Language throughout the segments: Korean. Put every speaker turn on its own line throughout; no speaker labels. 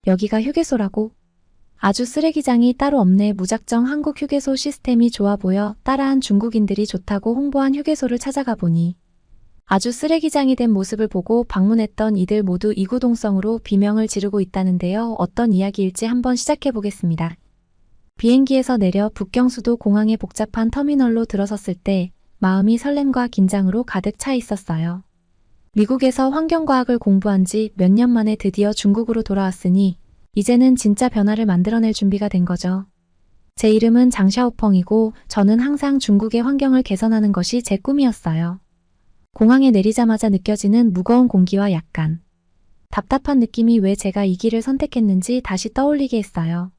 여기가 휴게소라고? 아주 쓰레기장이 따로 없네. 무작정 한국 휴게소 시스템이 좋아 보여 따라한 중국인들이 좋다고 홍보한 휴게소를 찾아가 보니 아주 쓰레기장이 된 모습을 보고 방문했던 이들 모두 이구동성으로 비명을 지르고 있다는데요. 어떤 이야기일지 한번 시작해 보겠습니다. 비행기에서 내려 북경수도 공항의 복잡한 터미널로 들어섰을 때 마음이 설렘과 긴장으로 가득 차 있었어요. 미국에서 환경과학을 공부한 지 몇 년 만에 드디어 중국으로 돌아왔으니 이제는 진짜 변화를 만들어낼 준비가 된 거죠. 제 이름은 장샤오펑이고 저는 항상 중국의 환경을 개선하는 것이 제 꿈이었어요. 공항에 내리자마자 느껴지는 무거운 공기와 약간 답답한 느낌이 왜 제가 이 길을 선택했는지 다시 떠올리게 했어요.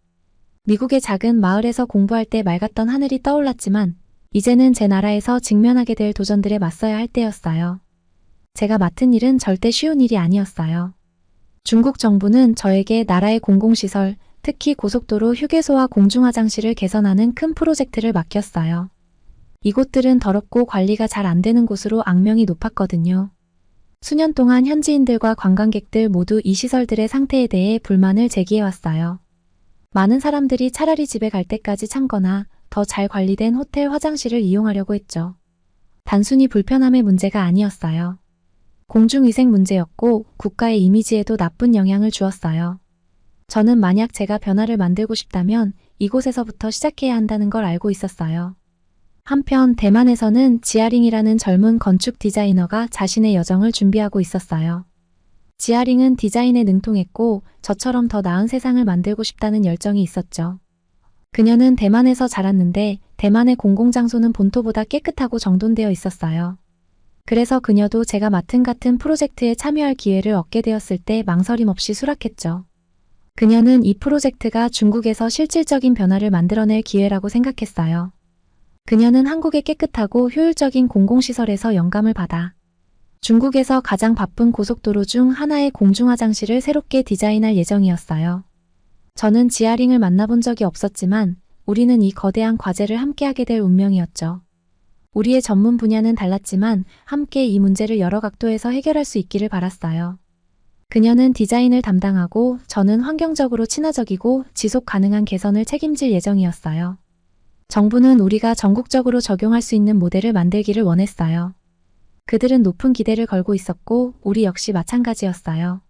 미국의 작은 마을에서 공부할 때 맑았던 하늘이 떠올랐지만 이제는 제 나라에서 직면하게 될 도전들에 맞서야 할 때였어요. 제가 맡은 일은 절대 쉬운 일이 아니었어요. 중국 정부는 저에게 나라의 공공시설, 특히 고속도로 휴게소와 공중화장실을 개선하는 큰 프로젝트를 맡겼어요. 이곳들은 더럽고 관리가 잘 안 되는 곳으로 악명이 높았거든요. 수년 동안 현지인들과 관광객들 모두 이 시설들의 상태에 대해 불만을 제기해왔어요. 많은 사람들이 차라리 집에 갈 때까지 참거나 더 잘 관리된 호텔 화장실을 이용하려고 했죠. 단순히 불편함의 문제가 아니었어요. 공중위생 문제였고 국가의 이미지에도 나쁜 영향을 주었어요. 저는 만약 제가 변화를 만들고 싶다면 이곳에서부터 시작해야 한다는 걸 알고 있었어요. 한편 대만에서는 지아링이라는 젊은 건축 디자이너가 자신의 여정을 준비하고 있었어요. 지아링은 디자인에 능통했고 저처럼 더 나은 세상을 만들고 싶다는 열정이 있었죠. 그녀는 대만에서 자랐는데 대만의 공공장소는 본토보다 깨끗하고 정돈되어 있었어요. 그래서 그녀도 제가 맡은 같은 프로젝트에 참여할 기회를 얻게 되었을 때 망설임 없이 수락했죠. 그녀는 이 프로젝트가 중국에서 실질적인 변화를 만들어낼 기회라고 생각했어요. 그녀는 한국의 깨끗하고 효율적인 공공시설에서 영감을 받아 중국에서 가장 바쁜 고속도로 중 하나의 공중화장실을 새롭게 디자인할 예정이었어요. 저는 지아링을 만나본 적이 없었지만 우리는 이 거대한 과제를 함께하게 될 운명이었죠. 우리의 전문 분야는 달랐지만 함께 이 문제를 여러 각도에서 해결할 수 있기를 바랐어요. 그녀는 디자인을 담당하고 저는 환경적으로 친화적이고 지속 가능한 개선을 책임질 예정이었어요. 정부는 우리가 전국적으로 적용할 수 있는 모델을 만들기를 원했어요. 그들은 높은 기대를 걸고 있었고 우리 역시 마찬가지였어요.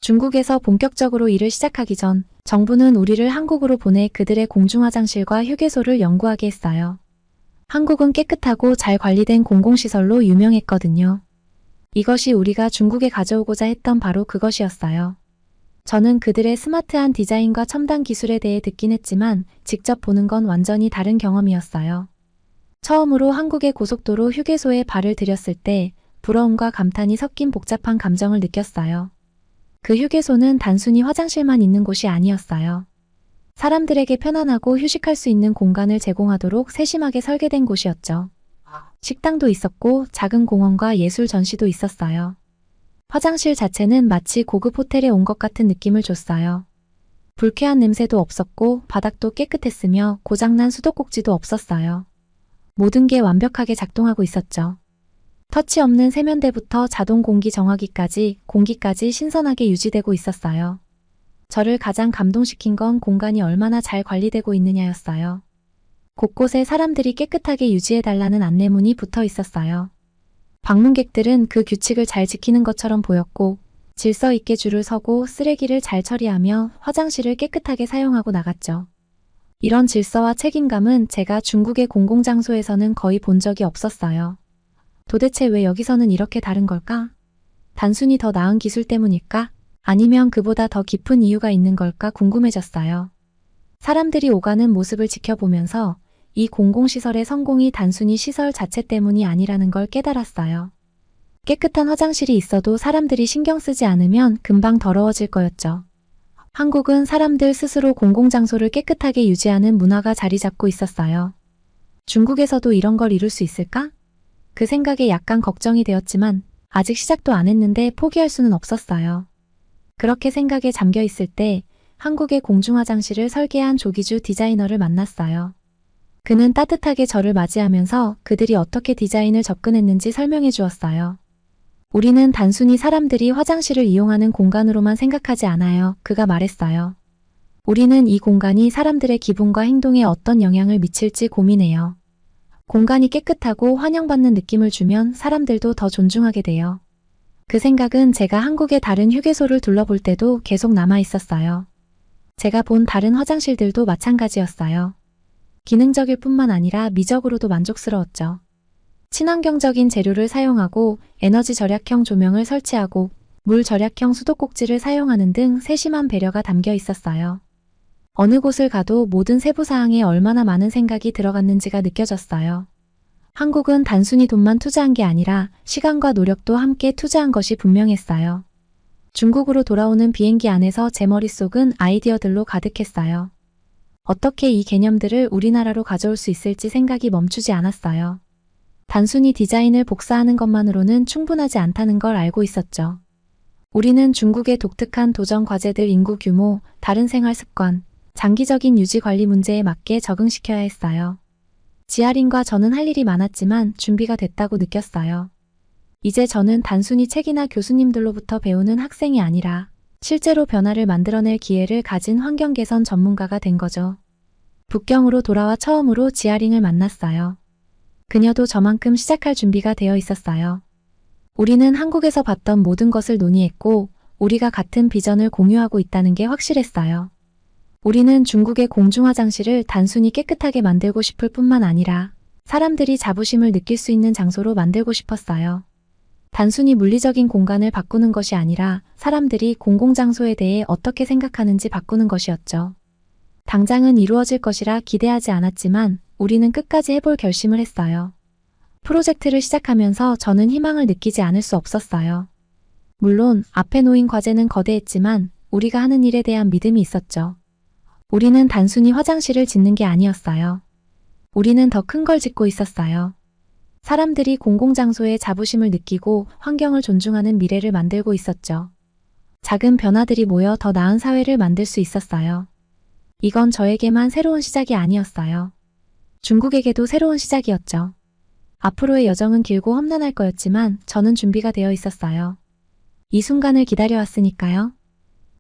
중국에서 본격적으로 일을 시작하기 전 정부는 우리를 한국으로 보내 그들의 공중화장실과 휴게소를 연구하게 했어요. 한국은 깨끗하고 잘 관리된 공공시설로 유명했거든요. 이것이 우리가 중국에 가져오고자 했던 바로 그것이었어요. 저는 그들의 스마트한 디자인과 첨단 기술에 대해 듣긴 했지만 직접 보는 건 완전히 다른 경험이었어요. 처음으로 한국의 고속도로 휴게소에 발을 들였을 때 부러움과 감탄이 섞인 복잡한 감정을 느꼈어요. 그 휴게소는 단순히 화장실만 있는 곳이 아니었어요. 사람들에게 편안하고 휴식할 수 있는 공간을 제공하도록 세심하게 설계된 곳이었죠. 식당도 있었고 작은 공원과 예술 전시도 있었어요. 화장실 자체는 마치 고급 호텔에 온 것 같은 느낌을 줬어요. 불쾌한 냄새도 없었고 바닥도 깨끗했으며 고장난 수도꼭지도 없었어요. 모든 게 완벽하게 작동하고 있었죠. 터치 없는 세면대부터 자동 공기 정화기까지 공기까지 신선하게 유지되고 있었어요. 저를 가장 감동시킨 건 공간이 얼마나 잘 관리되고 있느냐였어요. 곳곳에 사람들이 깨끗하게 유지해달라는 안내문이 붙어 있었어요. 방문객들은 그 규칙을 잘 지키는 것처럼 보였고 질서 있게 줄을 서고 쓰레기를 잘 처리하며 화장실을 깨끗하게 사용하고 나갔죠. 이런 질서와 책임감은 제가 중국의 공공장소에서는 거의 본 적이 없었어요. 도대체 왜 여기서는 이렇게 다른 걸까? 단순히 더 나은 기술 때문일까? 아니면 그보다 더 깊은 이유가 있는 걸까 궁금해졌어요. 사람들이 오가는 모습을 지켜보면서 이 공공시설의 성공이 단순히 시설 자체 때문이 아니라는 걸 깨달았어요. 깨끗한 화장실이 있어도 사람들이 신경 쓰지 않으면 금방 더러워질 거였죠. 한국은 사람들 스스로 공공장소를 깨끗하게 유지하는 문화가 자리 잡고 있었어요. 중국에서도 이런 걸 이룰 수 있을까? 그 생각에 약간 걱정이 되었지만 아직 시작도 안 했는데 포기할 수는 없었어요. 그렇게 생각에 잠겨 있을 때 한국의 공중화장실을 설계한 조기주 디자이너를 만났어요. 그는 따뜻하게 저를 맞이하면서 그들이 어떻게 디자인을 접근했는지 설명해 주었어요. 우리는 단순히 사람들이 화장실을 이용하는 공간으로만 생각하지 않아요. 그가 말했어요. 우리는 이 공간이 사람들의 기분과 행동에 어떤 영향을 미칠지 고민해요. 공간이 깨끗하고 환영받는 느낌을 주면 사람들도 더 존중하게 돼요. 그 생각은 제가 한국의 다른 휴게소를 둘러볼 때도 계속 남아 있었어요. 제가 본 다른 화장실들도 마찬가지였어요. 기능적일 뿐만 아니라 미적으로도 만족스러웠죠. 친환경적인 재료를 사용하고 에너지 절약형 조명을 설치하고 물 절약형 수도꼭지를 사용하는 등 세심한 배려가 담겨 있었어요. 어느 곳을 가도 모든 세부사항에 얼마나 많은 생각이 들어갔는지가 느껴졌어요. 한국은 단순히 돈만 투자한 게 아니라 시간과 노력도 함께 투자한 것이 분명했어요. 중국으로 돌아오는 비행기 안에서 제 머릿속은 아이디어들로 가득했어요. 어떻게 이 개념들을 우리나라로 가져올 수 있을지 생각이 멈추지 않았어요. 단순히 디자인을 복사하는 것만으로는 충분하지 않다는 걸 알고 있었죠. 우리는 중국의 독특한 도전 과제들, 인구 규모, 다른 생활 습관, 장기적인 유지 관리 문제에 맞게 적응시켜야 했어요. 지아린과 저는 할 일이 많았지만 준비가 됐다고 느꼈어요. 이제 저는 단순히 책이나 교수님들로부터 배우는 학생이 아니라 실제로 변화를 만들어낼 기회를 가진 환경 개선 전문가가 된 거죠. 북경으로 돌아와 처음으로 지아링을 만났어요. 그녀도 저만큼 시작할 준비가 되어 있었어요. 우리는 한국에서 봤던 모든 것을 논의했고 우리가 같은 비전을 공유하고 있다는 게 확실했어요. 우리는 중국의 공중화장실을 단순히 깨끗하게 만들고 싶을 뿐만 아니라 사람들이 자부심을 느낄 수 있는 장소로 만들고 싶었어요. 단순히 물리적인 공간을 바꾸는 것이 아니라 사람들이 공공장소에 대해 어떻게 생각하는지 바꾸는 것이었죠. 당장은 이루어질 것이라 기대하지 않았지만 우리는 끝까지 해볼 결심을 했어요. 프로젝트를 시작하면서 저는 희망을 느끼지 않을 수 없었어요. 물론 앞에 놓인 과제는 거대했지만 우리가 하는 일에 대한 믿음이 있었죠. 우리는 단순히 화장실을 짓는 게 아니었어요. 우리는 더 큰 걸 짓고 있었어요. 사람들이 공공장소에 자부심을 느끼고 환경을 존중하는 미래를 만들고 있었죠. 작은 변화들이 모여 더 나은 사회를 만들 수 있었어요. 이건 저에게만 새로운 시작이 아니었어요. 중국에게도 새로운 시작이었죠. 앞으로의 여정은 길고 험난할 거였지만 저는 준비가 되어 있었어요. 이 순간을 기다려왔으니까요.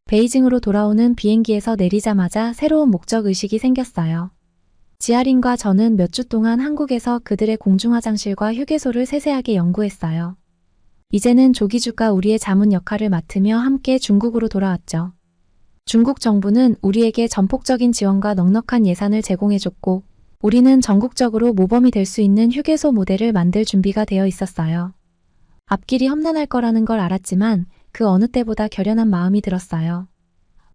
베이징으로 돌아오는 비행기에서 내리자마자 새로운 목적의식이 생겼어요. 지아린과 저는 몇 주 동안 한국에서 그들의 공중화장실과 휴게소를 세세하게 연구했어요. 이제는 조기주가 우리의 자문 역할을 맡으며 함께 중국으로 돌아왔죠. 중국 정부는 우리에게 전폭적인 지원과 넉넉한 예산을 제공해줬고 우리는 전국적으로 모범이 될 수 있는 휴게소 모델을 만들 준비가 되어 있었어요. 앞길이 험난할 거라는 걸 알았지만 그 어느 때보다 결연한 마음이 들었어요.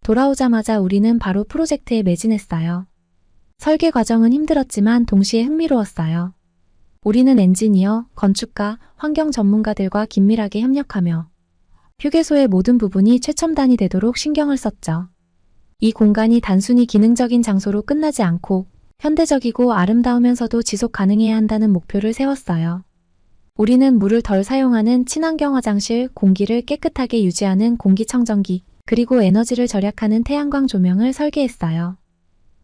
돌아오자마자 우리는 바로 프로젝트에 매진했어요. 설계 과정은 힘들었지만 동시에 흥미로웠어요. 우리는 엔지니어, 건축가, 환경 전문가들과 긴밀하게 협력하며 휴게소의 모든 부분이 최첨단이 되도록 신경을 썼죠. 이 공간이 단순히 기능적인 장소로 끝나지 않고 현대적이고 아름다우면서도 지속 가능해야 한다는 목표를 세웠어요. 우리는 물을 덜 사용하는 친환경 화장실, 공기를 깨끗하게 유지하는 공기청정기, 그리고 에너지를 절약하는 태양광 조명을 설계했어요.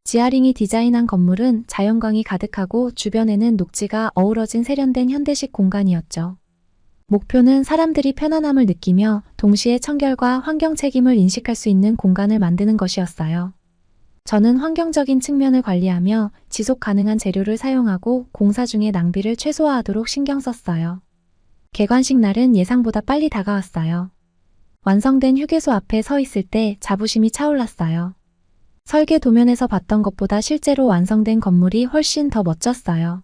지아링이 디자인한 건물은 자연광이 가득하고 주변에는 녹지가 어우러진 세련된 현대식 공간이었죠. 목표는 사람들이 편안함을 느끼며 동시에 청결과 환경 책임을 인식할 수 있는 공간을 만드는 것이었어요. 저는 환경적인 측면을 관리하며 지속 가능한 재료를 사용하고 공사 중의 낭비를 최소화하도록 신경 썼어요. 개관식 날은 예상보다 빨리 다가왔어요. 완성된 휴게소 앞에 서 있을 때 자부심이 차올랐어요. 설계 도면에서 봤던 것보다 실제로 완성된 건물이 훨씬 더 멋졌어요.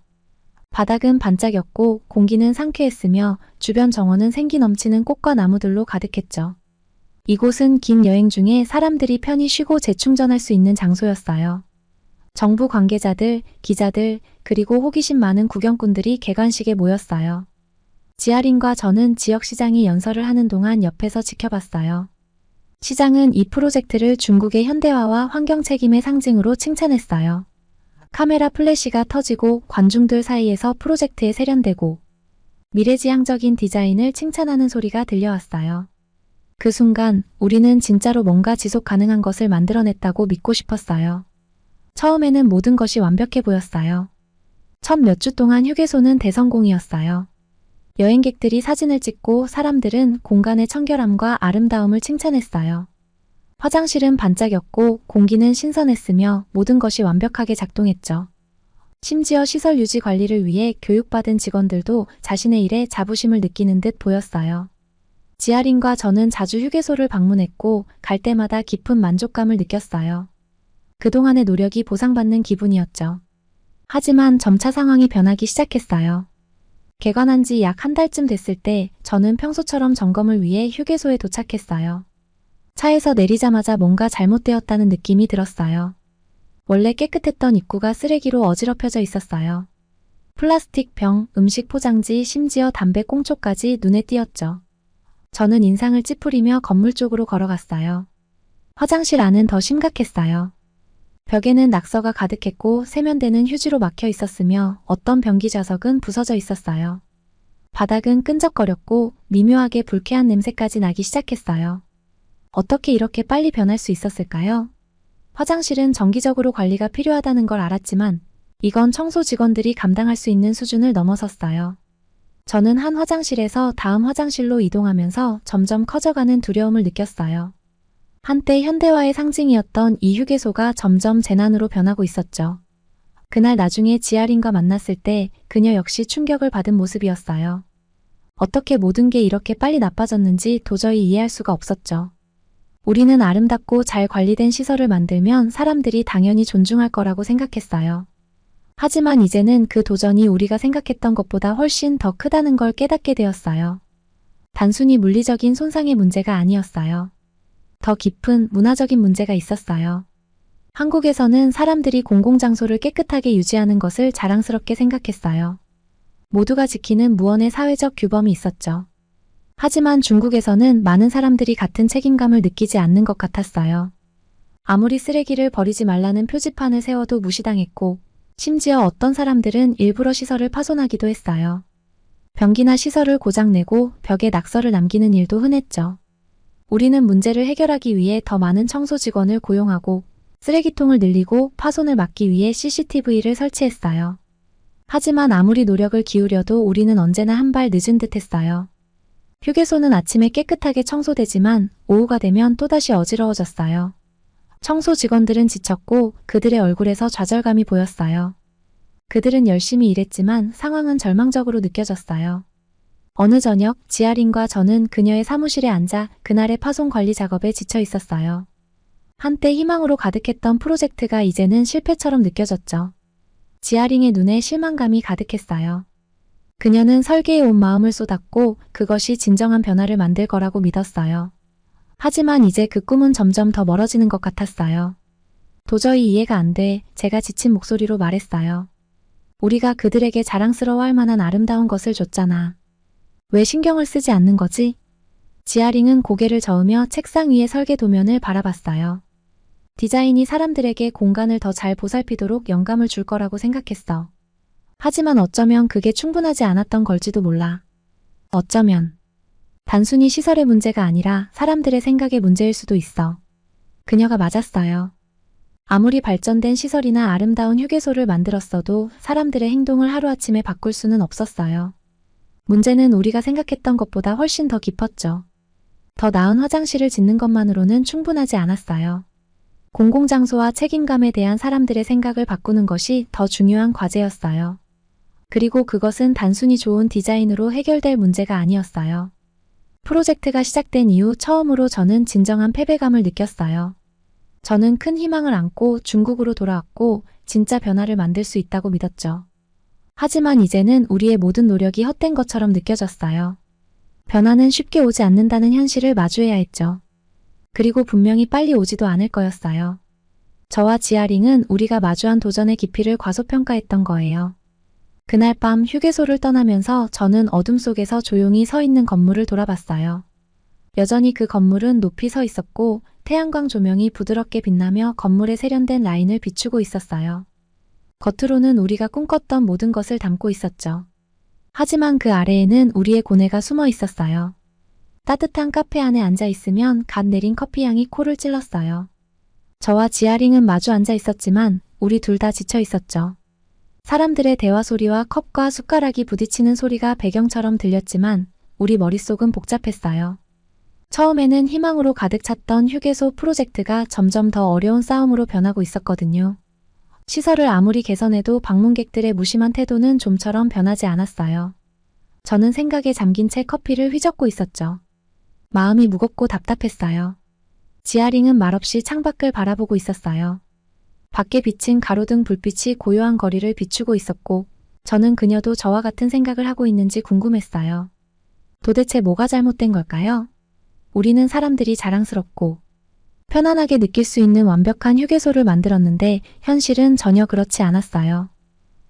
바닥은 반짝였고 공기는 상쾌했으며 주변 정원은 생기 넘치는 꽃과 나무들로 가득했죠. 이곳은 긴 여행 중에 사람들이 편히 쉬고 재충전할 수 있는 장소였어요. 정부 관계자들, 기자들, 그리고 호기심 많은 구경꾼들이 개관식에 모였어요. 지아린과 저는 지역 시장이 연설을 하는 동안 옆에서 지켜봤어요. 시장은 이 프로젝트를 중국의 현대화와 환경 책임의 상징으로 칭찬했어요. 카메라 플래시가 터지고 관중들 사이에서 프로젝트에 세련되고 미래지향적인 디자인을 칭찬하는 소리가 들려왔어요. 그 순간 우리는 진짜로 뭔가 지속 가능한 것을 만들어냈다고 믿고 싶었어요. 처음에는 모든 것이 완벽해 보였어요. 첫 몇 주 동안 휴게소는 대성공이었어요. 여행객들이 사진을 찍고 사람들은 공간의 청결함과 아름다움을 칭찬했어요. 화장실은 반짝였고 공기는 신선했으며 모든 것이 완벽하게 작동했죠. 심지어 시설 유지 관리를 위해 교육받은 직원들도 자신의 일에 자부심을 느끼는 듯 보였어요. 지아린과 저는 자주 휴게소를 방문했고 갈 때마다 깊은 만족감을 느꼈어요. 그동안의 노력이 보상받는 기분이었죠. 하지만 점차 상황이 변하기 시작했어요. 개관한 지 약 한 달쯤 됐을 때 저는 평소처럼 점검을 위해 휴게소에 도착했어요. 차에서 내리자마자 뭔가 잘못되었다는 느낌이 들었어요. 원래 깨끗했던 입구가 쓰레기로 어지럽혀져 있었어요. 플라스틱 병, 음식 포장지, 심지어 담배 꽁초까지 눈에 띄었죠. 저는 인상을 찌푸리며 건물 쪽으로 걸어갔어요. 화장실 안은 더 심각했어요. 벽에는 낙서가 가득했고 세면대는 휴지로 막혀 있었으며 어떤 변기 좌석은 부서져 있었어요. 바닥은 끈적거렸고 미묘하게 불쾌한 냄새까지 나기 시작했어요. 어떻게 이렇게 빨리 변할 수 있었을까요? 화장실은 정기적으로 관리가 필요하다는 걸 알았지만 이건 청소 직원들이 감당할 수 있는 수준을 넘어섰어요. 저는 한 화장실에서 다음 화장실로 이동하면서 점점 커져가는 두려움을 느꼈어요. 한때 현대화의 상징이었던 이 휴게소가 점점 재난으로 변하고 있었죠. 그날 나중에 지아린과 만났을 때 그녀 역시 충격을 받은 모습이었어요. 어떻게 모든 게 이렇게 빨리 나빠졌는지 도저히 이해할 수가 없었죠. 우리는 아름답고 잘 관리된 시설을 만들면 사람들이 당연히 존중할 거라고 생각했어요. 하지만 이제는 그 도전이 우리가 생각했던 것보다 훨씬 더 크다는 걸 깨닫게 되었어요. 단순히 물리적인 손상의 문제가 아니었어요. 더 깊은 문화적인 문제가 있었어요. 한국에서는 사람들이 공공장소를 깨끗하게 유지하는 것을 자랑스럽게 생각했어요. 모두가 지키는 무언의 사회적 규범이 있었죠. 하지만 중국에서는 많은 사람들이 같은 책임감을 느끼지 않는 것 같았어요. 아무리 쓰레기를 버리지 말라는 표지판을 세워도 무시당했고 심지어 어떤 사람들은 일부러 시설을 파손하기도 했어요. 변기나 시설을 고장내고 벽에 낙서를 남기는 일도 흔했죠. 우리는 문제를 해결하기 위해 더 많은 청소 직원을 고용하고 쓰레기통을 늘리고 파손을 막기 위해 CCTV를 설치했어요. 하지만 아무리 노력을 기울여도 우리는 언제나 한 발 늦은 듯 했어요. 휴게소는 아침에 깨끗하게 청소되지만 오후가 되면 또다시 어지러워졌어요. 청소 직원들은 지쳤고 그들의 얼굴에서 좌절감이 보였어요. 그들은 열심히 일했지만 상황은 절망적으로 느껴졌어요. 어느 저녁 지아린과 저는 그녀의 사무실에 앉아 그날의 파손 관리 작업에 지쳐 있었어요. 한때 희망으로 가득했던 프로젝트가 이제는 실패처럼 느껴졌죠. 지아린의 눈에 실망감이 가득했어요. 그녀는 설계에 온 마음을 쏟았고 그것이 진정한 변화를 만들 거라고 믿었어요. 하지만 이제 그 꿈은 점점 더 멀어지는 것 같았어요. 도저히 이해가 안 돼 제가 지친 목소리로 말했어요. 우리가 그들에게 자랑스러워할 만한 아름다운 것을 줬잖아. 왜 신경을 쓰지 않는 거지? 지아링은 고개를 저으며 책상 위의 설계 도면을 바라봤어요. 디자인이 사람들에게 공간을 더 잘 보살피도록 영감을 줄 거라고 생각했어. 하지만 어쩌면 그게 충분하지 않았던 걸지도 몰라. 어쩌면 단순히 시설의 문제가 아니라 사람들의 생각의 문제일 수도 있어. 그녀가 맞았어요. 아무리 발전된 시설이나 아름다운 휴게소를 만들었어도 사람들의 행동을 하루아침에 바꿀 수는 없었어요. 문제는 우리가 생각했던 것보다 훨씬 더 깊었죠. 더 나은 화장실을 짓는 것만으로는 충분하지 않았어요. 공공장소와 책임감에 대한 사람들의 생각을 바꾸는 것이 더 중요한 과제였어요. 그리고 그것은 단순히 좋은 디자인으로 해결될 문제가 아니었어요. 프로젝트가 시작된 이후 처음으로 저는 진정한 패배감을 느꼈어요. 저는 큰 희망을 안고 중국으로 돌아왔고 진짜 변화를 만들 수 있다고 믿었죠. 하지만 이제는 우리의 모든 노력이 헛된 것처럼 느껴졌어요. 변화는 쉽게 오지 않는다는 현실을 마주해야 했죠. 그리고 분명히 빨리 오지도 않을 거였어요. 저와 지아링은 우리가 마주한 도전의 깊이를 과소평가했던 거예요. 그날 밤 휴게소를 떠나면서 저는 어둠 속에서 조용히 서 있는 건물을 돌아봤어요. 여전히 그 건물은 높이 서 있었고 태양광 조명이 부드럽게 빛나며 건물의 세련된 라인을 비추고 있었어요. 겉으로는 우리가 꿈꿨던 모든 것을 담고 있었죠. 하지만 그 아래에는 우리의 고뇌가 숨어 있었어요. 따뜻한 카페 안에 앉아 있으면 갓 내린 커피 향이 코를 찔렀어요. 저와 지아링은 마주 앉아 있었지만 우리 둘 다 지쳐 있었죠. 사람들의 대화 소리와 컵과 숟가락이 부딪히는 소리가 배경처럼 들렸지만 우리 머릿속은 복잡했어요. 처음에는 희망으로 가득 찼던 휴게소 프로젝트가 점점 더 어려운 싸움으로 변하고 있었거든요. 시설을 아무리 개선해도 방문객들의 무심한 태도는 좀처럼 변하지 않았어요. 저는 생각에 잠긴 채 커피를 휘젓고 있었죠. 마음이 무겁고 답답했어요. 지아링은 말없이 창밖을 바라보고 있었어요. 밖에 비친 가로등 불빛이 고요한 거리를 비추고 있었고 저는 그녀도 저와 같은 생각을 하고 있는지 궁금했어요. 도대체 뭐가 잘못된 걸까요? 우리는 사람들이 자랑스럽고 편안하게 느낄 수 있는 완벽한 휴게소를 만들었는데 현실은 전혀 그렇지 않았어요.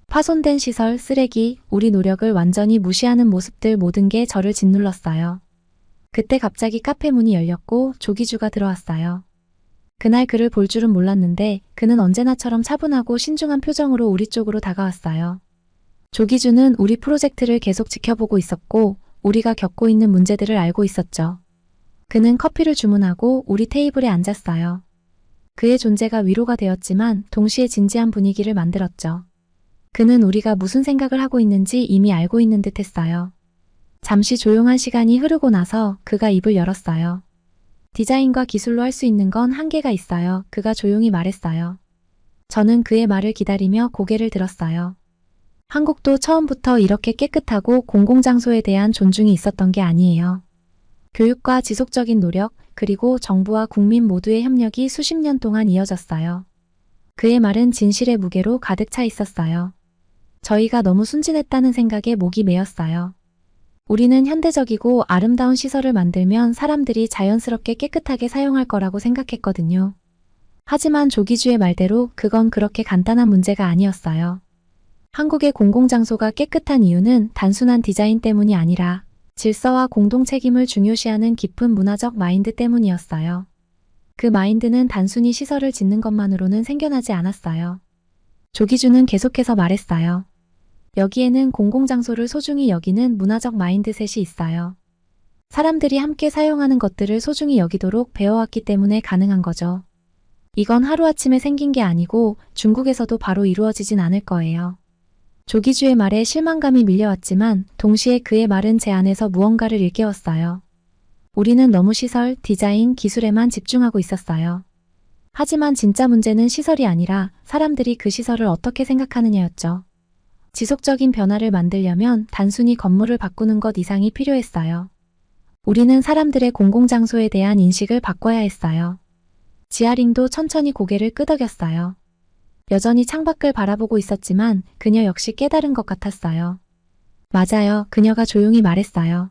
파손된 시설, 쓰레기, 우리 노력을 완전히 무시하는 모습들 모든 게 저를 짓눌렀어요. 그때 갑자기 카페 문이 열렸고 조기주가 들어왔어요. 그날 그를 볼 줄은 몰랐는데 그는 언제나처럼 차분하고 신중한 표정으로 우리 쪽으로 다가왔어요. 조기주는 우리 프로젝트를 계속 지켜보고 있었고 우리가 겪고 있는 문제들을 알고 있었죠. 그는 커피를 주문하고 우리 테이블에 앉았어요. 그의 존재가 위로가 되었지만 동시에 진지한 분위기를 만들었죠. 그는 우리가 무슨 생각을 하고 있는지 이미 알고 있는 듯 했어요. 잠시 조용한 시간이 흐르고 나서 그가 입을 열었어요. 디자인과 기술로 할 수 있는 건 한계가 있어요. 그가 조용히 말했어요. 저는 그의 말을 기다리며 고개를 들었어요. 한국도 처음부터 이렇게 깨끗하고 공공장소에 대한 존중이 있었던 게 아니에요. 교육과 지속적인 노력, 그리고 정부와 국민 모두의 협력이 수십 년 동안 이어졌어요. 그의 말은 진실의 무게로 가득 차 있었어요. 저희가 너무 순진했다는 생각에 목이 메었어요. 우리는 현대적이고 아름다운 시설을 만들면 사람들이 자연스럽게 깨끗하게 사용할 거라고 생각했거든요. 하지만 조기주의 말대로 그건 그렇게 간단한 문제가 아니었어요. 한국의 공공장소가 깨끗한 이유는 단순한 디자인 때문이 아니라 질서와 공동 책임을 중요시하는 깊은 문화적 마인드 때문이었어요. 그 마인드는 단순히 시설을 짓는 것만으로는 생겨나지 않았어요. 조기주는 계속해서 말했어요. 여기에는 공공장소를 소중히 여기는 문화적 마인드셋이 있어요. 사람들이 함께 사용하는 것들을 소중히 여기도록 배워왔기 때문에 가능한 거죠. 이건 하루아침에 생긴 게 아니고 중국에서도 바로 이루어지진 않을 거예요. 조기주의 말에 실망감이 밀려왔지만 동시에 그의 말은 제 안에서 무언가를 일깨웠어요. 우리는 너무 시설, 디자인, 기술에만 집중하고 있었어요. 하지만 진짜 문제는 시설이 아니라 사람들이 그 시설을 어떻게 생각하느냐였죠. 지속적인 변화를 만들려면 단순히 건물을 바꾸는 것 이상이 필요했어요. 우리는 사람들의 공공장소에 대한 인식을 바꿔야 했어요. 지아링도 천천히 고개를 끄덕였어요. 여전히 창밖을 바라보고 있었지만 그녀 역시 깨달은 것 같았어요. 맞아요. 그녀가 조용히 말했어요.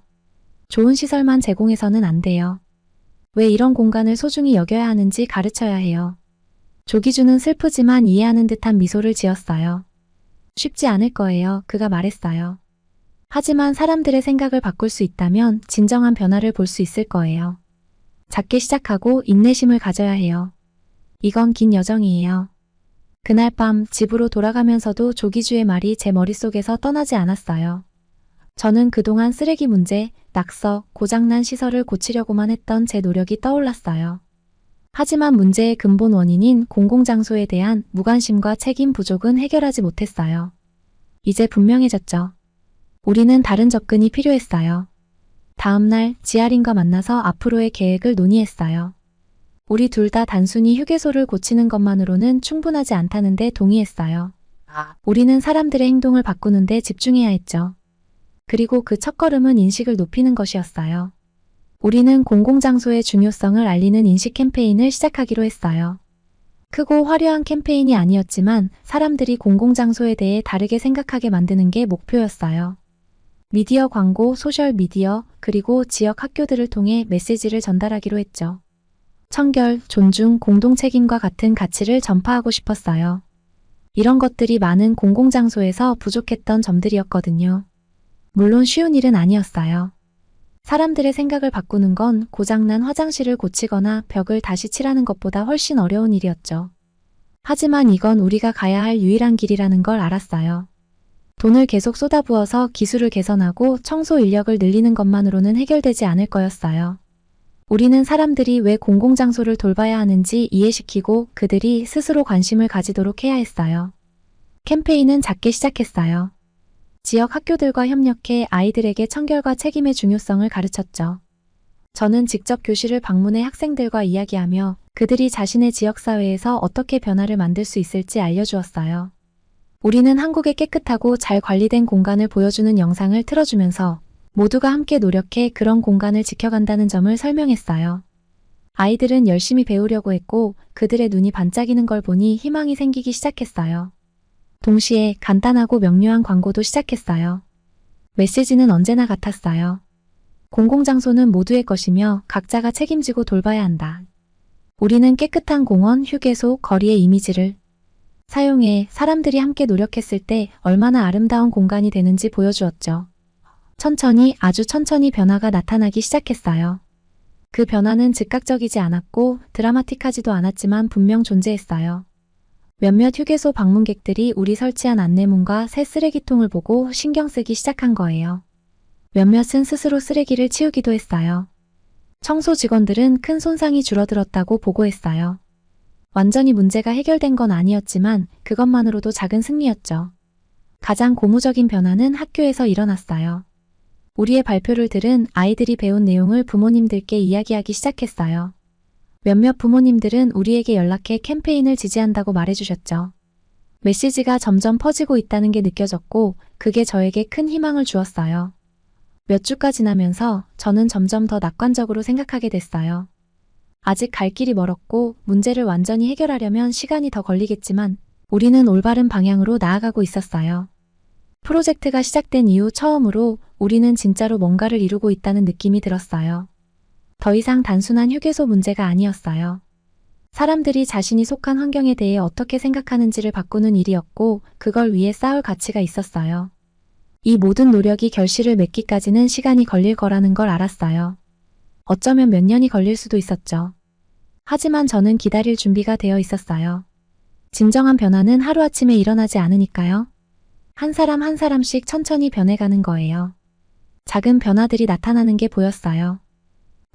좋은 시설만 제공해서는 안 돼요. 왜 이런 공간을 소중히 여겨야 하는지 가르쳐야 해요. 조기주는 슬프지만 이해하는 듯한 미소를 지었어요. 쉽지 않을 거예요. 그가 말했어요. 하지만 사람들의 생각을 바꿀 수 있다면 진정한 변화를 볼 수 있을 거예요. 작게 시작하고 인내심을 가져야 해요. 이건 긴 여정이에요. 그날 밤 집으로 돌아가면서도 조기주의 말이 제 머릿속에서 떠나지 않았어요. 저는 그동안 쓰레기 문제, 낙서, 고장난 시설을 고치려고만 했던 제 노력이 떠올랐어요. 하지만 문제의 근본 원인인 공공장소에 대한 무관심과 책임 부족은 해결하지 못했어요. 이제 분명해졌죠. 우리는 다른 접근이 필요했어요. 다음 날 지아린과 만나서 앞으로의 계획을 논의했어요. 우리 둘 다 단순히 휴게소를 고치는 것만으로는 충분하지 않다는 데 동의했어요. 우리는 사람들의 행동을 바꾸는 데 집중해야 했죠. 그리고 그 첫걸음은 인식을 높이는 것이었어요. 우리는 공공장소의 중요성을 알리는 인식 캠페인을 시작하기로 했어요. 크고 화려한 캠페인이 아니었지만 사람들이 공공장소에 대해 다르게 생각하게 만드는 게 목표였어요. 미디어 광고, 소셜미디어, 그리고 지역 학교들을 통해 메시지를 전달하기로 했죠. 청결, 존중, 공동책임과 같은 가치를 전파하고 싶었어요. 이런 것들이 많은 공공장소에서 부족했던 점들이었거든요. 물론 쉬운 일은 아니었어요. 사람들의 생각을 바꾸는 건 고장난 화장실을 고치거나 벽을 다시 칠하는 것보다 훨씬 어려운 일이었죠. 하지만 이건 우리가 가야 할 유일한 길이라는 걸 알았어요. 돈을 계속 쏟아부어서 기술을 개선하고 청소 인력을 늘리는 것만으로는 해결되지 않을 거였어요. 우리는 사람들이 왜 공공장소를 돌봐야 하는지 이해시키고 그들이 스스로 관심을 가지도록 해야 했어요. 캠페인은 작게 시작했어요. 지역 학교들과 협력해 아이들에게 청결과 책임의 중요성을 가르쳤죠. 저는 직접 교실을 방문해 학생들과 이야기하며 그들이 자신의 지역사회에서 어떻게 변화를 만들 수 있을지 알려주었어요. 우리는 한국의 깨끗하고 잘 관리된 공간을 보여주는 영상을 틀어주면서 모두가 함께 노력해 그런 공간을 지켜간다는 점을 설명했어요. 아이들은 열심히 배우려고 했고 그들의 눈이 반짝이는 걸 보니 희망이 생기기 시작했어요. 동시에 간단하고 명료한 광고도 시작했어요. 메시지는 언제나 같았어요. 공공장소는 모두의 것이며 각자가 책임지고 돌봐야 한다. 우리는 깨끗한 공원, 휴게소, 거리의 이미지를 사용해 사람들이 함께 노력했을 때 얼마나 아름다운 공간이 되는지 보여주었죠. 천천히, 아주 천천히 변화가 나타나기 시작했어요. 그 변화는 즉각적이지 않았고 드라마틱하지도 않았지만 분명 존재했어요. 몇몇 휴게소 방문객들이 우리 설치한 안내문과 새 쓰레기통을 보고 신경 쓰기 시작한 거예요. 몇몇은 스스로 쓰레기를 치우기도 했어요. 청소 직원들은 큰 손상이 줄어들었다고 보고했어요. 완전히 문제가 해결된 건 아니었지만 그것만으로도 작은 승리였죠. 가장 고무적인 변화는 학교에서 일어났어요. 우리의 발표를 들은 아이들이 배운 내용을 부모님들께 이야기하기 시작했어요. 몇몇 부모님들은 우리에게 연락해 캠페인을 지지한다고 말해주셨죠. 메시지가 점점 퍼지고 있다는 게 느껴졌고 그게 저에게 큰 희망을 주었어요. 몇 주가 지나면서 저는 점점 더 낙관적으로 생각하게 됐어요. 아직 갈 길이 멀었고 문제를 완전히 해결하려면 시간이 더 걸리겠지만 우리는 올바른 방향으로 나아가고 있었어요. 프로젝트가 시작된 이후 처음으로 우리는 진짜로 뭔가를 이루고 있다는 느낌이 들었어요. 더 이상 단순한 휴게소 문제가 아니었어요. 사람들이 자신이 속한 환경에 대해 어떻게 생각하는지를 바꾸는 일이었고 그걸 위해 싸울 가치가 있었어요. 이 모든 노력이 결실을 맺기까지는 시간이 걸릴 거라는 걸 알았어요. 어쩌면 몇 년이 걸릴 수도 있었죠. 하지만 저는 기다릴 준비가 되어 있었어요. 진정한 변화는 하루아침에 일어나지 않으니까요. 한 사람 한 사람씩 천천히 변해가는 거예요. 작은 변화들이 나타나는 게 보였어요.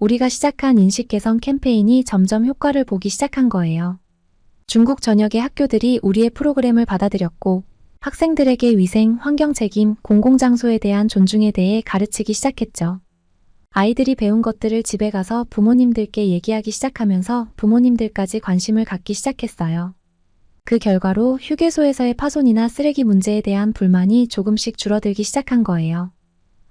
우리가 시작한 인식 개선 캠페인이 점점 효과를 보기 시작한 거예요. 중국 전역의 학교들이 우리의 프로그램을 받아들였고 학생들에게 위생, 환경 책임, 공공장소에 대한 존중에 대해 가르치기 시작했죠. 아이들이 배운 것들을 집에 가서 부모님들께 얘기하기 시작하면서 부모님들까지 관심을 갖기 시작했어요. 그 결과로 휴게소에서의 파손이나 쓰레기 문제에 대한 불만이 조금씩 줄어들기 시작한 거예요.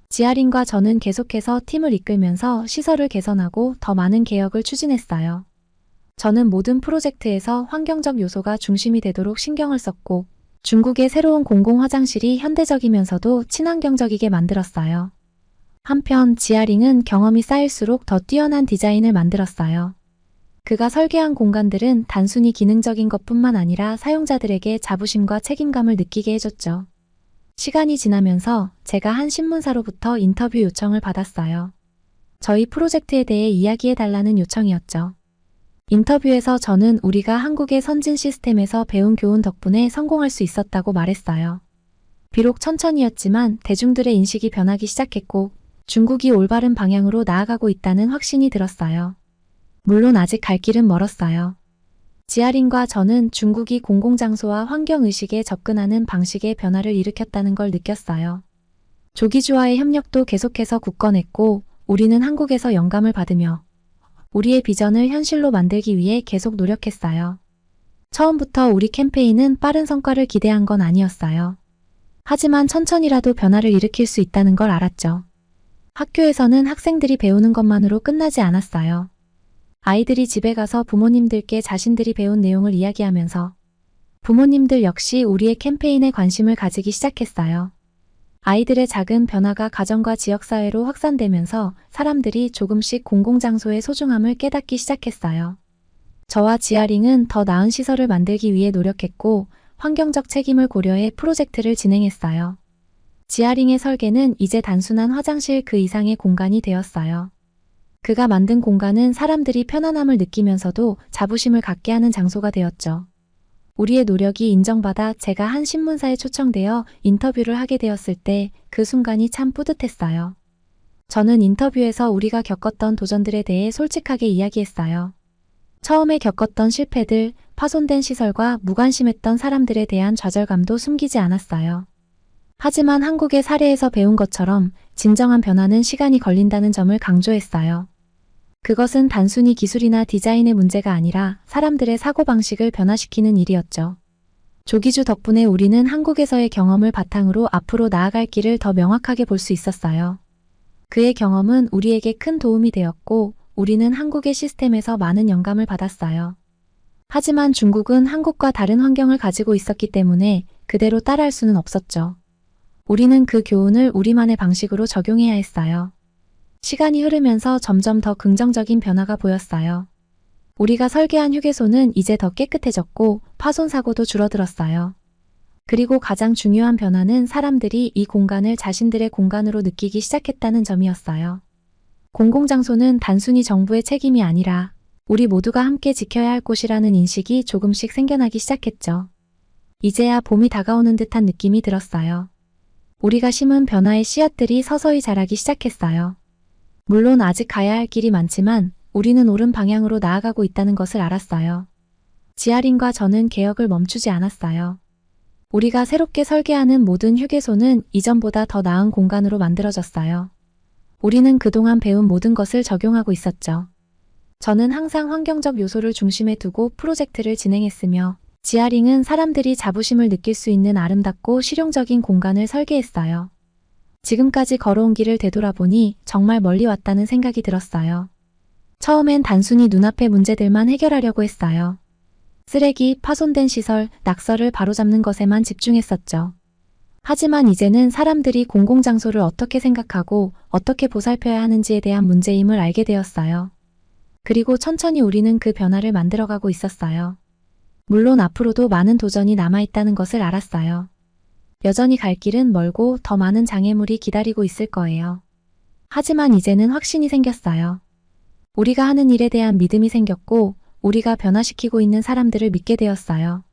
지아린과 저는 계속해서 팀을 이끌면서 시설을 개선하고 더 많은 개혁을 추진했어요. 저는 모든 프로젝트에서 환경적 요소가 중심이 되도록 신경을 썼고 중국의 새로운 공공화장실이 현대적이면서도 친환경적이게 만들었어요. 한편 지아링은 경험이 쌓일수록 더 뛰어난 디자인을 만들었어요. 그가 설계한 공간들은 단순히 기능적인 것뿐만 아니라 사용자들에게 자부심과 책임감을 느끼게 해줬죠. 시간이 지나면서 제가 한 신문사로부터 인터뷰 요청을 받았어요. 저희 프로젝트에 대해 이야기해달라는 요청이었죠. 인터뷰에서 저는 우리가 한국의 선진 시스템에서 배운 교훈 덕분에 성공할 수 있었다고 말했어요. 비록 천천히였지만 대중들의 인식이 변하기 시작했고 중국이 올바른 방향으로 나아가고 있다는 확신이 들었어요. 물론 아직 갈 길은 멀었어요. 지아린과 저는 중국이 공공장소와 환경의식에 접근하는 방식의 변화를 일으켰다는 걸 느꼈어요. 조기주와의 협력도 계속해서 굳건했고 우리는 한국에서 영감을 받으며 우리의 비전을 현실로 만들기 위해 계속 노력했어요. 처음부터 우리 캠페인은 빠른 성과를 기대한 건 아니었어요. 하지만 천천히라도 변화를 일으킬 수 있다는 걸 알았죠. 학교에서는 학생들이 배우는 것만으로 끝나지 않았어요. 아이들이 집에 가서 부모님들께 자신들이 배운 내용을 이야기하면서 부모님들 역시 우리의 캠페인에 관심을 가지기 시작했어요. 아이들의 작은 변화가 가정과 지역사회로 확산되면서 사람들이 조금씩 공공장소의 소중함을 깨닫기 시작했어요. 저와 지아링은 더 나은 시설을 만들기 위해 노력했고 환경적 책임을 고려해 프로젝트를 진행했어요. 지아링의 설계는 이제 단순한 화장실 그 이상의 공간이 되었어요. 그가 만든 공간은 사람들이 편안함을 느끼면서도 자부심을 갖게 하는 장소가 되었죠. 우리의 노력이 인정받아 제가 한 신문사에 초청되어 인터뷰를 하게 되었을 때 그 순간이 참 뿌듯했어요. 저는 인터뷰에서 우리가 겪었던 도전들에 대해 솔직하게 이야기했어요. 처음에 겪었던 실패들, 파손된 시설과 무관심했던 사람들에 대한 좌절감도 숨기지 않았어요. 하지만 한국의 사례에서 배운 것처럼 진정한 변화는 시간이 걸린다는 점을 강조했어요. 그것은 단순히 기술이나 디자인의 문제가 아니라 사람들의 사고방식을 변화시키는 일이었죠. 조기주 덕분에 우리는 한국에서의 경험을 바탕으로 앞으로 나아갈 길을 더 명확하게 볼 수 있었어요. 그의 경험은 우리에게 큰 도움이 되었고 우리는 한국의 시스템에서 많은 영감을 받았어요. 하지만 중국은 한국과 다른 환경을 가지고 있었기 때문에 그대로 따라할 수는 없었죠. 우리는 그 교훈을 우리만의 방식으로 적용해야 했어요. 시간이 흐르면서 점점 더 긍정적인 변화가 보였어요. 우리가 설계한 휴게소는 이제 더 깨끗해졌고 파손 사고도 줄어들었어요. 그리고 가장 중요한 변화는 사람들이 이 공간을 자신들의 공간으로 느끼기 시작했다는 점이었어요. 공공장소는 단순히 정부의 책임이 아니라 우리 모두가 함께 지켜야 할 곳이라는 인식이 조금씩 생겨나기 시작했죠. 이제야 봄이 다가오는 듯한 느낌이 들었어요. 우리가 심은 변화의 씨앗들이 서서히 자라기 시작했어요. 물론 아직 가야 할 길이 많지만 우리는 옳은 방향으로 나아가고 있다는 것을 알았어요. 지아린과 저는 개혁을 멈추지 않았어요. 우리가 새롭게 설계하는 모든 휴게소는 이전보다 더 나은 공간으로 만들어졌어요. 우리는 그동안 배운 모든 것을 적용하고 있었죠. 저는 항상 환경적 요소를 중심에 두고 프로젝트를 진행했으며 지아링은 사람들이 자부심을 느낄 수 있는 아름답고 실용적인 공간을 설계했어요. 지금까지 걸어온 길을 되돌아보니 정말 멀리 왔다는 생각이 들었어요. 처음엔 단순히 눈앞의 문제들만 해결하려고 했어요. 쓰레기, 파손된 시설, 낙서를 바로잡는 것에만 집중했었죠. 하지만 이제는 사람들이 공공장소를 어떻게 생각하고 어떻게 보살펴야 하는지에 대한 문제임을 알게 되었어요. 그리고 천천히 우리는 그 변화를 만들어가고 있었어요. 물론 앞으로도 많은 도전이 남아있다는 것을 알았어요. 여전히 갈 길은 멀고 더 많은 장애물이 기다리고 있을 거예요. 하지만 이제는 확신이 생겼어요. 우리가 하는 일에 대한 믿음이 생겼고 우리가 변화시키고 있는 사람들을 믿게 되었어요.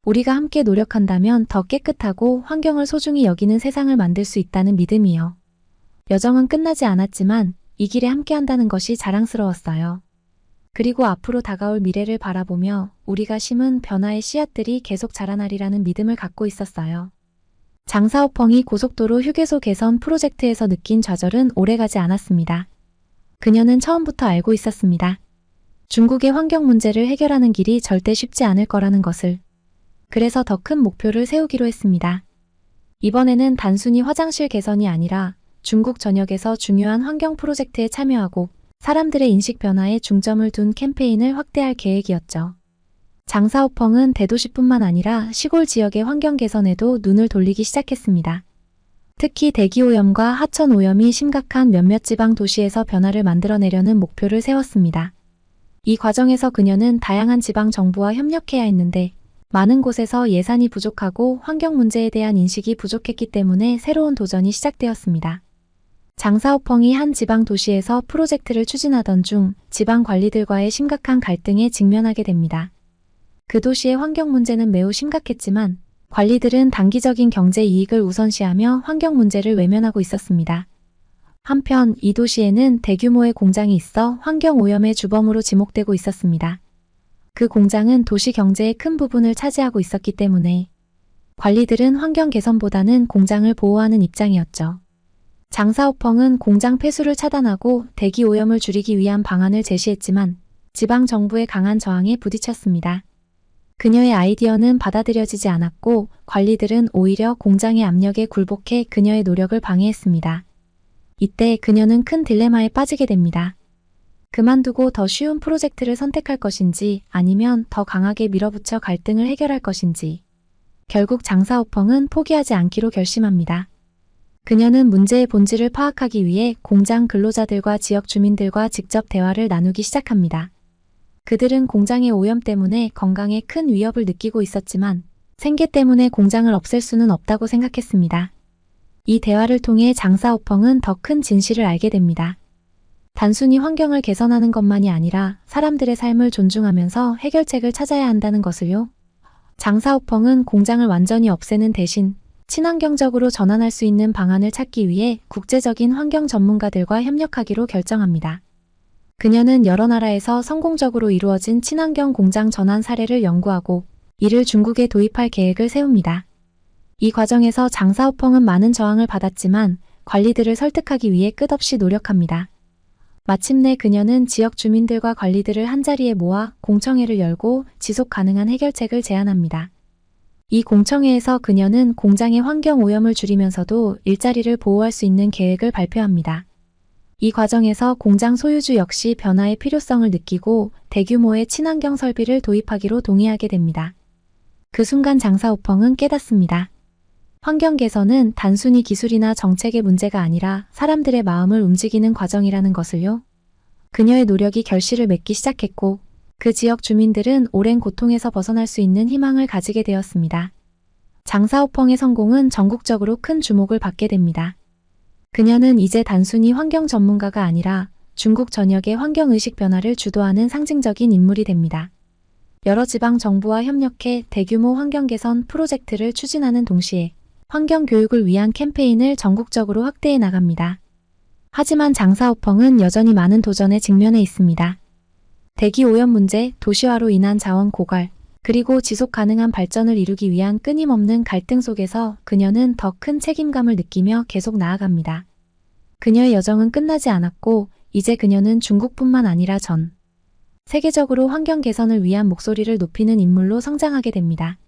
우리가 함께 노력한다면 더 깨끗하고 환경을 소중히 여기는 세상을 만들 수 있다는 믿음이요. 여정은 끝나지 않았지만 이 길에 함께 한다는 것이 자랑스러웠어요. 그리고 앞으로 다가올 미래를 바라보며 우리가 심은 변화의 씨앗들이 계속 자라나리라는 믿음을 갖고 있었어요. 장사오펑이 고속도로 휴게소 개선 프로젝트에서 느낀 좌절은 오래가지 않았습니다. 그녀는 처음부터 알고 있었습니다. 중국의 환경 문제를 해결하는 길이 절대 쉽지 않을 거라는 것을. 그래서 더 큰 목표를 세우기로 했습니다. 이번에는 단순히 화장실 개선이 아니라 중국 전역에서 중요한 환경 프로젝트에 참여하고 사람들의 인식 변화에 중점을 둔 캠페인을 확대할 계획이었죠. 장사오펑은 대도시뿐만 아니라 시골 지역의 환경 개선에도 눈을 돌리기 시작했습니다. 특히 대기오염과 하천오염이 심각한 몇몇 지방 도시에서 변화를 만들어내려는 목표를 세웠습니다. 이 과정에서 그녀는 다양한 지방 정부와 협력해야 했는데 많은 곳에서 예산이 부족하고 환경 문제에 대한 인식이 부족했기 때문에 새로운 도전이 시작되었습니다. 장사오펑이 한 지방 도시에서 프로젝트를 추진하던 중 지방 관리들과의 심각한 갈등에 직면하게 됩니다. 그 도시의 환경 문제는 매우 심각했지만 관리들은 단기적인 경제 이익을 우선시하며 환경 문제를 외면하고 있었습니다. 한편 이 도시에는 대규모의 공장이 있어 환경 오염의 주범으로 지목되고 있었습니다. 그 공장은 도시 경제의 큰 부분을 차지하고 있었기 때문에 관리들은 환경 개선보다는 공장을 보호하는 입장이었죠. 장사오펑은 공장 폐수를 차단하고 대기 오염을 줄이기 위한 방안을 제시했지만 지방 정부의 강한 저항에 부딪혔습니다. 그녀의 아이디어는 받아들여지지 않았고 관리들은 오히려 공장의 압력에 굴복해 그녀의 노력을 방해했습니다. 이때 그녀는 큰 딜레마에 빠지게 됩니다. 그만두고 더 쉬운 프로젝트를 선택할 것인지 아니면 더 강하게 밀어붙여 갈등을 해결할 것인지. 결국 장사오펑은 포기하지 않기로 결심합니다. 그녀는 문제의 본질을 파악하기 위해 공장 근로자들과 지역 주민들과 직접 대화를 나누기 시작합니다. 그들은 공장의 오염 때문에 건강에 큰 위협을 느끼고 있었지만 생계 때문에 공장을 없앨 수는 없다고 생각했습니다. 이 대화를 통해 장사오펑은 더 큰 진실을 알게 됩니다. 단순히 환경을 개선하는 것만이 아니라 사람들의 삶을 존중하면서 해결책을 찾아야 한다는 것을요. 장사오펑은 공장을 완전히 없애는 대신 친환경적으로 전환할 수 있는 방안을 찾기 위해 국제적인 환경 전문가들과 협력하기로 결정합니다. 그녀는 여러 나라에서 성공적으로 이루어진 친환경 공장 전환 사례를 연구하고 이를 중국에 도입할 계획을 세웁니다. 이 과정에서 장사오펑은 많은 저항을 받았지만 관리들을 설득하기 위해 끝없이 노력합니다. 마침내 그녀는 지역 주민들과 관리들을 한자리에 모아 공청회를 열고 지속 가능한 해결책을 제안합니다. 이 공청회에서 그녀는 공장의 환경 오염을 줄이면서도 일자리를 보호할 수 있는 계획을 발표합니다. 이 과정에서 공장 소유주 역시 변화의 필요성을 느끼고 대규모의 친환경 설비를 도입하기로 동의하게 됩니다. 그 순간 장사오펑은 깨닫습니다. 환경 개선은 단순히 기술이나 정책의 문제가 아니라 사람들의 마음을 움직이는 과정이라는 것을요. 그녀의 노력이 결실을 맺기 시작했고 그 지역 주민들은 오랜 고통에서 벗어날 수 있는 희망을 가지게 되었습니다. 장사오펑의 성공은 전국적으로 큰 주목을 받게 됩니다. 그녀는 이제 단순히 환경 전문가가 아니라 중국 전역의 환경의식 변화를 주도하는 상징적인 인물이 됩니다. 여러 지방 정부와 협력해 대규모 환경 개선 프로젝트를 추진하는 동시에 환경 교육을 위한 캠페인을 전국적으로 확대해 나갑니다. 하지만 장사오펑은 여전히 많은 도전에 직면해 있습니다. 대기 오염 문제, 도시화로 인한 자원 고갈, 그리고 지속 가능한 발전을 이루기 위한 끊임없는 갈등 속에서 그녀는 더 큰 책임감을 느끼며 계속 나아갑니다. 그녀의 여정은 끝나지 않았고 이제 그녀는 중국뿐만 아니라 전 세계적으로 환경 개선을 위한 목소리를 높이는 인물로 성장하게 됩니다.